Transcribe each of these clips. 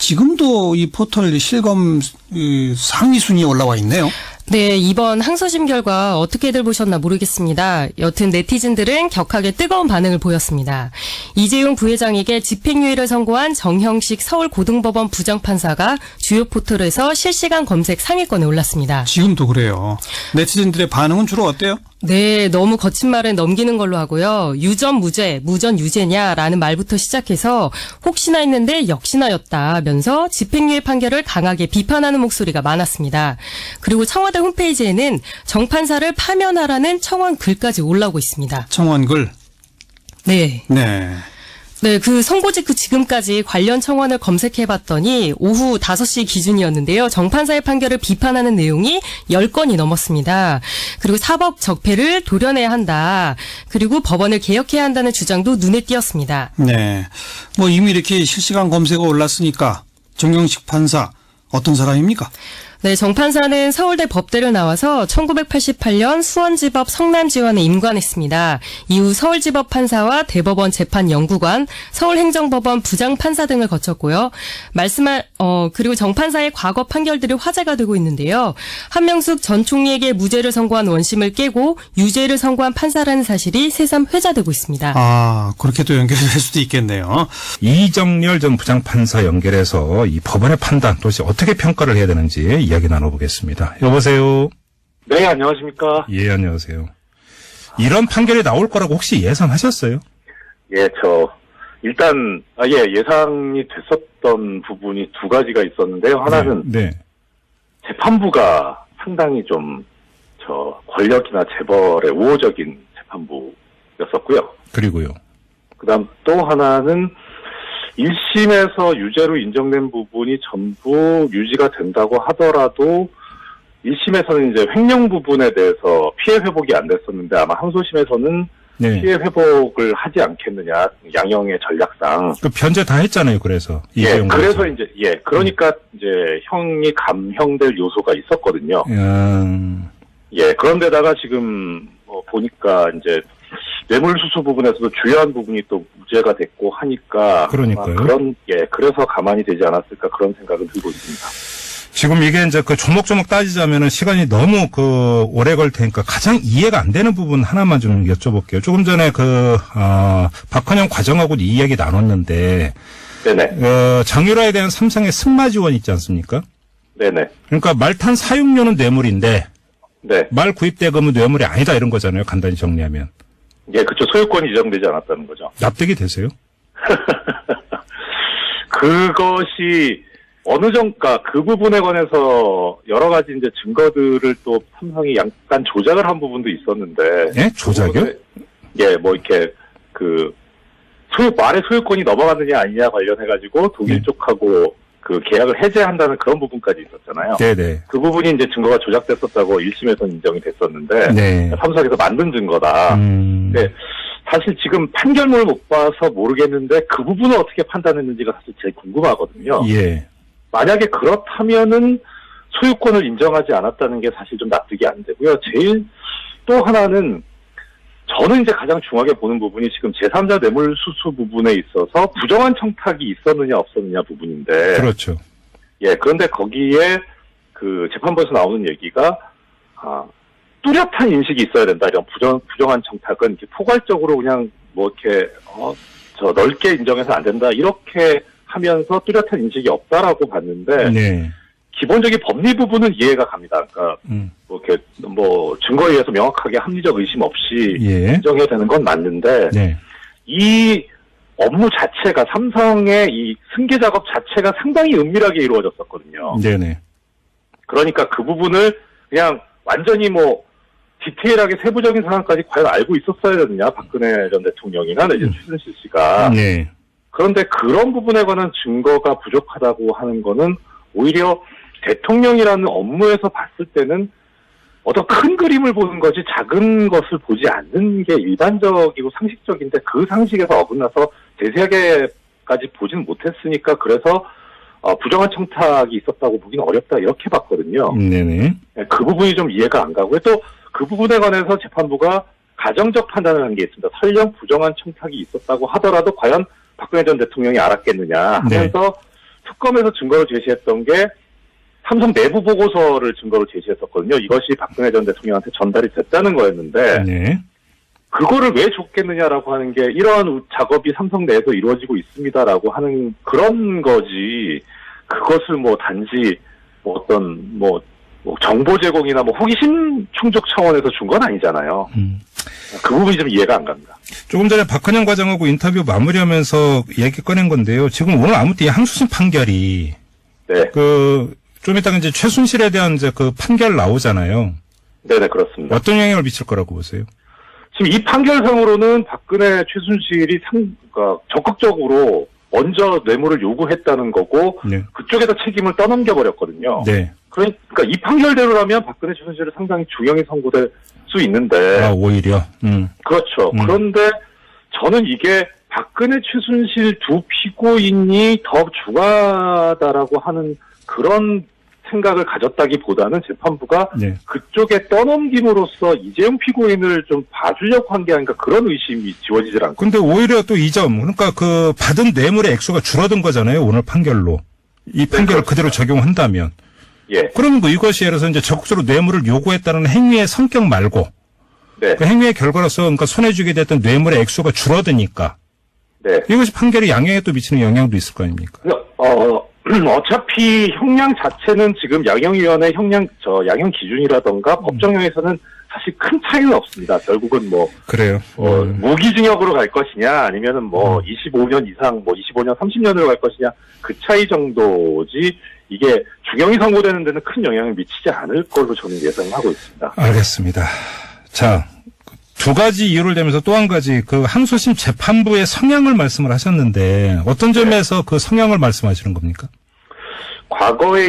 지금도 이 포털 실검 상위 순위에 올라와 있네요. 네, 이번 항소심 결과 어떻게들 보셨나 모르겠습니다. 여튼 네티즌들은 격하게 뜨거운 반응을 보였습니다. 이재용 부회장에게 집행유예를 선고한 정형식 서울고등법원 부장판사가 주요 포털에서 실시간 검색 상위권에 올랐습니다. 지금도 그래요. 네티즌들의 반응은 주로 어때요? 네, 너무 거친 말은 넘기는 걸로 하고요. 유전 무죄, 무전 유죄냐라는 말부터 시작해서 혹시나 했는데 역시나였다면서 집행유예 판결을 강하게 비판하는 목소리가 많았습니다. 그리고 청와대 홈페이지에는 정 판사를 파면하라는 청원 글까지 올라오고 있습니다. 청원 글. 네. 네. 네, 그 선고 직후 지금까지 관련 청원을 검색해봤더니 오후 5시 기준이었는데요. 정 판사의 판결을 비판하는 내용이 10건이 넘었습니다. 그리고 사법 적폐를 도려내야 한다. 그리고 법원을 개혁해야 한다는 주장도 눈에 띄었습니다. 네. 뭐 이미 이렇게 실시간 검색어 올랐으니까 정경식 판사 어떤 사람입니까? 네, 정 판사는 서울대 법대를 나와서 1988년 수원지법 성남지원에 임관했습니다. 이후 서울지법 판사와 대법원 재판연구관, 서울행정법원 부장판사 등을 거쳤고요. 그리고 정 판사의 과거 판결들이 화제가 되고 있는데요. 한명숙 전 총리에게 무죄를 선고한 원심을 깨고 유죄를 선고한 판사라는 사실이 새삼 회자되고 있습니다. 아, 그렇게 또 연결될 수도 있겠네요. 이정렬 전 부장판사 연결해서 이 법원의 판단 도대체 어떻게 평가를 해야 되는지 이야기 나눠보겠습니다. 여보세요. 네, 안녕하십니까. 예, 안녕하세요. 이런 판결이 나올 거라고 혹시 예상하셨어요? 예, 일단, 예상이 됐었던 부분이 두 가지가 있었는데요. 하나는 네. 재판부가 상당히 좀, 권력이나 재벌의 우호적인 재판부였었고요. 그리고요. 그 다음 또 하나는 1심에서 유죄로 인정된 부분이 전부 유지가 된다고 하더라도 1심에서는 이제 횡령 부분에 대해서 피해 회복이 안 됐었는데 아마 항소심에서는 네. 피해 회복을 하지 않겠느냐, 양형의 전략상. 그 변제 다 했잖아요. 그래서 예, 그래서 이제 그러니까 이제 형이 감형될 요소가 있었거든요. 예, 그런데다가 지금 보니까 이제 뇌물수수 부분에서도 주요한 부분이 또 무죄가 됐고 하니까 그러니까요. 그래서 가만히 되지 않았을까 그런 생각을 들고 있습니다. 지금 이게 이제 그 조목조목 따지자면은 시간이 너무 오래 걸 테니까 가장 이해가 안 되는 부분 하나만 좀 여쭤볼게요. 조금 전에 박헌영 과정하고 이 이야기 나눴는데, 네네. 장유라에 대한 삼성의 승마 지원 있지 않습니까? 네네. 그러니까 말탄 사육료는 뇌물인데, 네. 말 구입 대금은 뇌물이 아니다 이런 거잖아요. 간단히 정리하면. 예, 그쵸. 소유권이 인정되지 않았다는 거죠. 납득이 되세요? 그것이 그 부분에 관해서 여러 가지 이제 증거들을 또 삼성이 약간 조작을 한 부분도 있었는데. 예? 조작이요? 예, 말의 소유권이 넘어갔느냐 아니냐 관련해가지고 독일 쪽하고 그 계약을 해제한다는 그런 부분까지 있었잖아요. 네네. 그 부분이 이제 증거가 조작됐었다고 1심에서 인정이 됐었는데. 네. 삼성에서 만든 증거다. 네. 사실 지금 판결문을 못 봐서 모르겠는데 그 부분을 어떻게 판단했는지가 사실 제일 궁금하거든요. 예. 만약에 그렇다면은 소유권을 인정하지 않았다는 게 사실 좀 납득이 안 되고요. 제일 또 하나는 저는 이제 가장 중요하게 보는 부분이 지금 제3자 뇌물수수 부분에 있어서 부정한 청탁이 있었느냐 없었느냐 부분인데. 그렇죠. 예, 그런데 거기에 그 재판부에서 나오는 얘기가, 뚜렷한 인식이 있어야 된다. 이런 부정한 청탁은 이렇게 포괄적으로 그냥 이렇게, 넓게 인정해서 안 된다. 이렇게 하면서 뚜렷한 인식이 없다라고 봤는데. 네. 기본적인 법리 부분은 이해가 갑니다. 그러니까, 증거에 의해서 명확하게 합리적 의심 없이 인정해야 되는 건 맞는데. 네. 이 업무 자체가 삼성의 이 승계 작업 자체가 상당히 은밀하게 이루어졌었거든요. 네네. 그러니까 그 부분을 그냥 완전히 디테일하게 세부적인 상황까지 과연 알고 있었어야 되느냐, 박근혜 전 대통령이나 이제 최순실 씨가. 네. 그런데 그런 부분에 관한 증거가 부족하다고 하는 거는 오히려 대통령이라는 업무에서 봤을 때는 어떤 큰 그림을 보는 거지 작은 것을 보지 않는 게 일반적이고 상식적인데 그 상식에서 어긋나서 세세하게까지 보지는 못했으니까 그래서 부정한 청탁이 있었다고 보기는 어렵다 이렇게 봤거든요. 네네. 그 부분이 좀 이해가 안 가고요. 또 그 부분에 관해서 재판부가 가정적 판단을 한 게 있습니다. 설령 부정한 청탁이 있었다고 하더라도 과연 박근혜 전 대통령이 알았겠느냐 하면서 특검에서 증거로 제시했던 게 삼성 내부 보고서를 증거로 제시했었거든요. 이것이 박근혜 전 대통령한테 전달이 됐다는 거였는데 네. 그거를 왜 줬겠느냐라고 하는 게 이러한 작업이 삼성 내에서 이루어지고 있습니다라고 하는 그런 거지. 그것을 뭐 단지 뭐 어떤 뭐 정보 제공이나 뭐 호기심 충족 차원에서 준 건 아니잖아요. 그 부분이 좀 이해가 안 갑니다. 조금 전에 박헌영 과장하고 인터뷰 마무리하면서 얘기 꺼낸 건데요. 지금 오늘 아무튼 이 항소심 판결이 네, 좀 이따가 이제 최순실에 대한 이제 그 판결 나오잖아요. 네네 그렇습니다. 어떤 영향을 미칠 거라고 보세요? 지금 이 판결상으로는 박근혜 최순실이 그러니까 적극적으로 먼저 뇌물을 요구했다는 거고 네. 그쪽에다 책임을 떠넘겨 버렸거든요. 네. 그러니까 이 판결대로라면 박근혜 최순실은 상당히 중형이 선고될 수 있는데 아, 오히려. 그렇죠. 그런데 저는 이게 박근혜 최순실 두 피고인이 더 중하다라고 하는 그런 생각을 가졌다기보다는 재판부가 네. 그쪽에 떠넘김으로써 이재용 피고인을 좀 봐주려고 한 게 아닌가 그런 의심이 지워지질 않고. 근데 오히려 또 이 점, 그러니까 그 받은 뇌물의 액수가 줄어든 거잖아요. 오늘 판결로. 이 판결을 그렇습니다. 그대로 적용한다면. 예. 그러면 뭐 이것이 예를 들어서 이제 적극적으로 뇌물을 요구했다는 행위의 성격 말고 네. 그 행위의 결과로서 그러니까 손해주게 됐던 뇌물의 액수가 줄어드니까 네. 이것이 판결의 양형에 또 미치는 영향도 있을 거 아닙니까? 어차피 형량 자체는 지금 양형위원회 양형 기준이라던가 법정형에서는 사실 큰 차이는 없습니다. 결국은 뭐 그래요. 무기징역으로 갈 것이냐 아니면은 뭐 25년 이상 뭐 25년 30년으로 갈 것이냐 그 차이 정도지 이게 중형이 선고되는 데는 큰 영향을 미치지 않을 걸로 저는 예상하고 있습니다. 알겠습니다. 자, 두 가지 이유를 대면서 또 한 가지 그 항소심 재판부의 성향을 말씀을 하셨는데 어떤 점에서 그 성향을 말씀하시는 겁니까? 과거에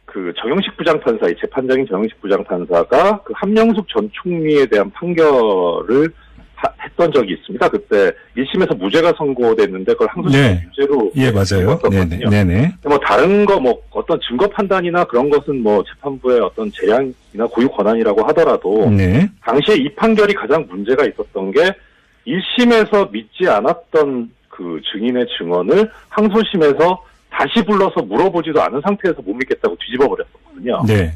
그 정영식 부장판사, 이 재판장인 정영식 부장판사가 그 함영숙 전 총리에 대한 판결을 했던 적이 있습니다. 그때 1심에서 무죄가 선고됐는데 그걸 항소심 네. 유죄로 예, 맞아요. 했었거든요. 네네. 뭐 다른 거 뭐 어떤 증거 판단이나 그런 것은 뭐 재판부의 어떤 재량이나 고유 권한이라고 하더라도 네. 당시에 이 판결이 가장 문제가 있었던 게 1심에서 믿지 않았던 그 증인의 증언을 항소심에서 다시 불러서 물어보지도 않은 상태에서 못 믿겠다고 뒤집어 버렸었거든요. 네.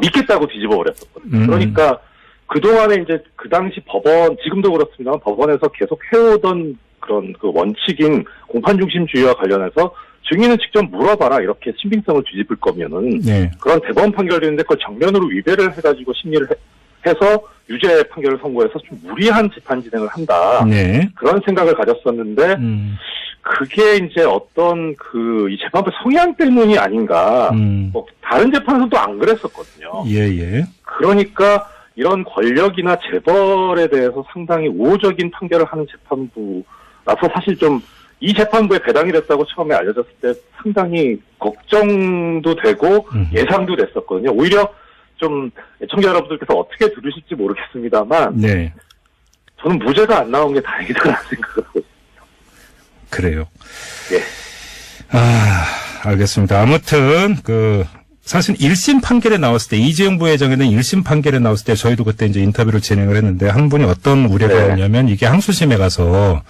믿겠다고 뒤집어 버렸었거든요. 그러니까 그동안에 이제 그 당시 법원, 지금도 그렇습니다만 법원에서 계속 해오던 그런 그 원칙인 공판중심주의와 관련해서 증인은 직접 물어봐라 이렇게 신빙성을 뒤집을 거면은 네. 그런 대법원 판결이었는데 그걸 정면으로 위배를 해가지고 심리를 해서 유죄 판결을 선고해서 좀 무리한 재판 진행을 한다. 네. 그런 생각을 가졌었는데 그게 이제 어떤 이 재판부 성향 때문이 아닌가. 뭐 다른 재판에서도 안 그랬었거든요. 예. 그러니까 이런 권력이나 재벌에 대해서 상당히 우호적인 판결을 하는 재판부라서 사실 좀 이 재판부에 배당이 됐다고 처음에 알려졌을 때 상당히 걱정도 되고 예상도 됐었거든요. 오히려 좀 애청자 여러분들께서 어떻게 들으실지 모르겠습니다만 네. 저는 무죄가 안 나온 게 다행이다라는 생각을 하고 있습니다. 그래요. 예. 알겠습니다. 아무튼 사실 1심 판결에 나왔을 때 이재용 부회장에 대한 1심 판결에 나왔을 때 저희도 그때 이제 인터뷰를 진행을 했는데 한 분이 어떤 우려가 있냐면 이게 항소심에 가서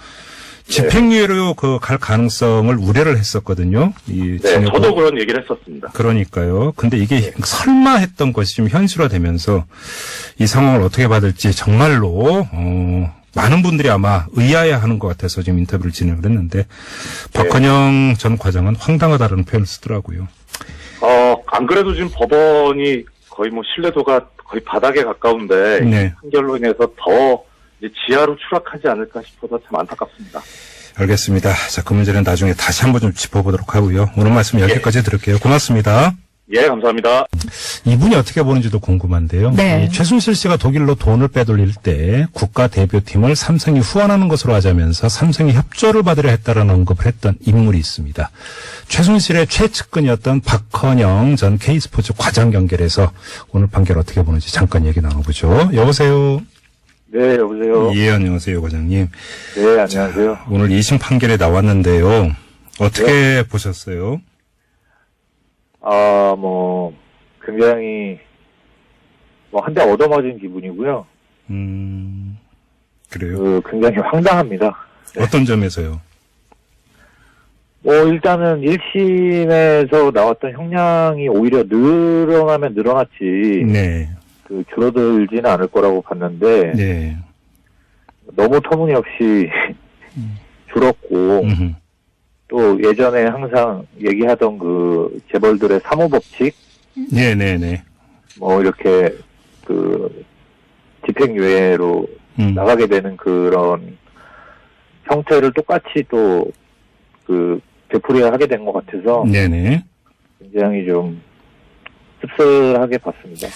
집행유예로 갈 가능성을 우려를 했었거든요. 네, 저도 그런 얘기를 했었습니다. 그러니까요. 근데 이게 설마 했던 것이 좀 현실화되면서 이 상황을 어떻게 받을지 정말로 많은 분들이 아마 의아해하는 것 같아서 지금 인터뷰를 진행을 했는데 박헌영 전 과장은 황당하다는 표현을 쓰더라고요. 안 그래도 지금 법원이 거의 뭐 신뢰도가 거의 바닥에 가까운데 이 판결로 인해서 더 이제 지하로 추락하지 않을까 싶어서 참 안타깝습니다. 알겠습니다. 자, 그 문제는 나중에 다시 한번 좀 짚어보도록 하고요. 오늘 말씀 여기까지 들을게요. 고맙습니다. 예, 감사합니다. 이분이 어떻게 보는지도 궁금한데요. 네. 최순실 씨가 독일로 돈을 빼돌릴 때 국가 대표팀을 삼성이 후원하는 것으로 하자면서 삼성이 협조를 받으려 했다라는 언급을 했던 인물이 있습니다. 최순실의 최측근이었던 박헌영 전 K스포츠 과장 연결해서 오늘 판결 어떻게 보는지 잠깐 얘기 나눠보죠. 여보세요. 네, 여보세요. 예, 안녕하세요, 과장님. 네, 안녕하세요. 자, 오늘 2심 판결에 나왔는데요. 어떻게 보셨어요? 굉장히, 한 대 얻어맞은 기분이고요. 그래요? 굉장히 황당합니다. 어떤 점에서요? 뭐 일단은 1심에서 나왔던 형량이 오히려 늘어나면 늘어났지 네. 그 줄어들지는 않을 거라고 봤는데 네. 너무 터무니없이 줄었고 음흠. 또 예전에 항상 얘기하던 그 재벌들의 사무법칙 네네네. 뭐 이렇게 그 집행유예로 나가게 되는 그런 형태를 똑같이 또 그 되풀이하게 된 것 같아서 네네. 굉장히 좀 씁쓸하게 봤습니다.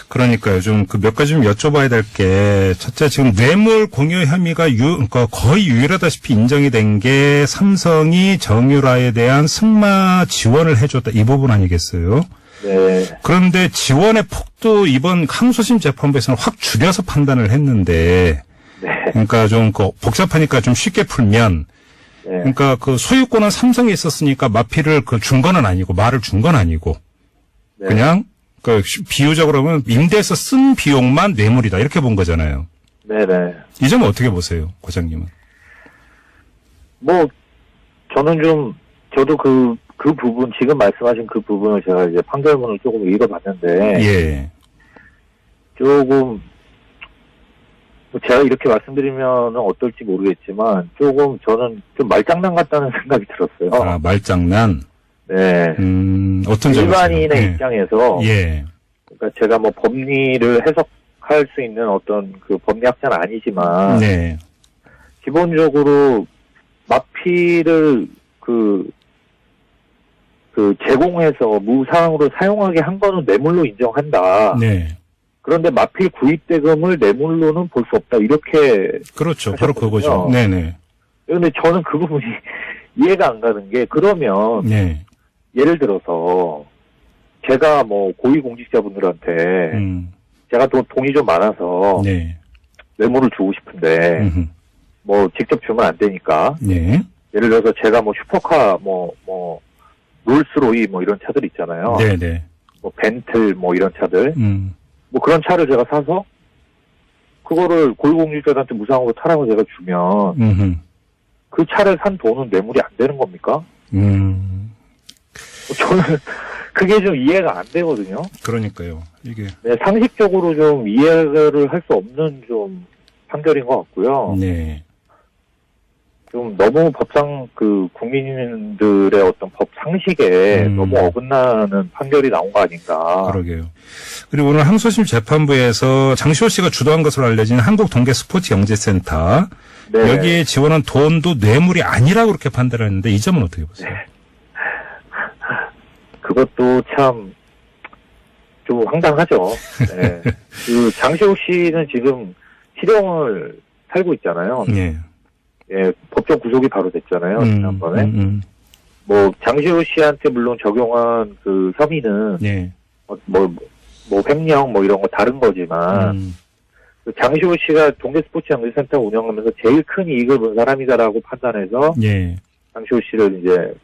그러니까요. 좀 그 몇 가지 좀 여쭤봐야 될 게, 첫째 지금 뇌물 공여 혐의가 그러니까 거의 유일하다시피 인정이 된 게 삼성이 정유라에 대한 승마 지원을 해줬다. 이 부분 아니겠어요? 네, 그런데 지원의 폭도 이번 항소심 재판부에서는 확 줄여서 판단을 했는데, 네, 그러니까 좀 그 복잡하니까 좀 쉽게 풀면, 네, 그러니까 그 소유권은 삼성에 있었으니까 마피를 그 준 건 아니고 말을 준 건 아니고 네. 그냥 그 비유적으로 하면 임대해서 쓴 비용만 뇌물이다 이렇게 본 거잖아요. 네네. 이 점은 어떻게 보세요, 과장님은? 뭐 저는 좀 저도 그 부분 지금 말씀하신 그 부분을 제가 이제 판결문을 조금 읽어봤는데 예. 조금 뭐 제가 이렇게 말씀드리면 어떨지 모르겠지만 조금 저는 좀 말장난 같다는 생각이 들었어요. 아, 말장난. 네. 어떤 점에서요? 일반인의 예. 입장에서 예. 그러니까 제가 뭐 법리를 해석할 수 있는 어떤 그 법리학자는 아니지만 네. 기본적으로 마피를 그 제공해서 무상으로 사용하게 한 거는 뇌물로 인정한다. 네. 그런데 마필 구입 대금을 뇌물로는 볼 수 없다. 이렇게 그렇죠. 바로 하셨거든요. 그거죠. 네네. 그런데 저는 그 부분이 이해가 안 가는 게 그러면 네. 예를 들어서 제가 뭐 고위공직자분들한테 제가 돈이 좀 많아서 네. 뇌물을 주고 싶은데 음흠. 뭐 직접 주면 안 되니까 네. 예를 들어서 제가 뭐 슈퍼카 뭐 롤스로이 뭐 이런 차들 있잖아요. 네네. 뭐 벤틀 뭐 이런 차들 뭐 그런 차를 제가 사서 그거를 고위공직자들한테 무상으로 타라고 제가 주면 음흠. 그 차를 산 돈은 뇌물이 안 되는 겁니까? 저는 그게 좀 이해가 안 되거든요. 그러니까요. 이게. 네, 상식적으로 좀 이해를 할 수 없는 좀 판결인 것 같고요. 네. 좀 너무 법상 그 국민들의 어떤 법 상식에 너무 어긋나는 판결이 나온 거 아닌가. 그러게요. 그리고 오늘 항소심 재판부에서 장시호 씨가 주도한 것으로 알려진 한국동계스포츠경제센터 네. 여기에 지원한 돈도 뇌물이 아니라고 그렇게 판단했는데 이 점은 어떻게 보세요? 네. 그것도 참 좀 황당하죠. 네. 그 장시호 씨는 지금 실형을 살고 있잖아요. 네. 예, 법정 구속이 바로 됐잖아요. 지난번에. 뭐 장시호 씨한테 물론 적용한 그 혐의는 네. 뭐 횡령 뭐 이런 거 다른 거지만 그 장시호 씨가 동계스포츠경제센터 운영하면서 제일 큰 이익을 본 사람이다라고 판단해서 예. 장시호 씨를 이제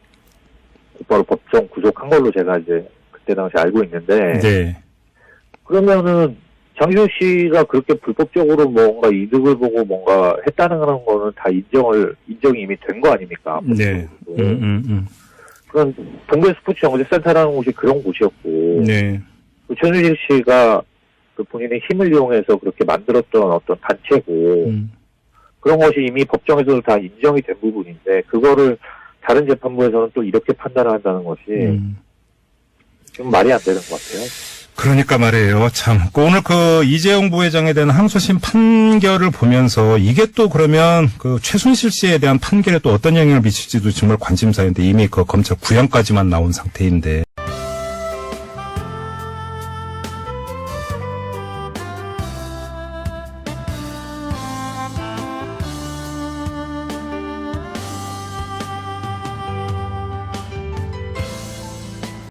곧바로 법정 구속한 걸로 제가 이제 그때 당시 알고 있는데 네. 그러면은 장시호 씨가 그렇게 불법적으로 뭔가 이득을 보고 뭔가 했다는 거는 다 인정이 이미 된 거 아닙니까? 네. 그런 동계스포츠경제센터라는 곳이 그런 곳이었고 네. 그 최순실 씨가 그 본인의 힘을 이용해서 그렇게 만들었던 어떤 단체고 그런 것이 이미 법정에서도 다 인정이 된 부분인데 그거를 다른 재판부에서는 또 이렇게 판단을 한다는 것이 좀 말이 안 되는 것 같아요. 그러니까 말이에요. 참. 오늘 그 이재용 부회장에 대한 항소심 판결을 보면서 이게 또 그러면 그 최순실 씨에 대한 판결에 또 어떤 영향을 미칠지도 정말 관심사인데 이미 그 검찰 구형까지만 나온 상태인데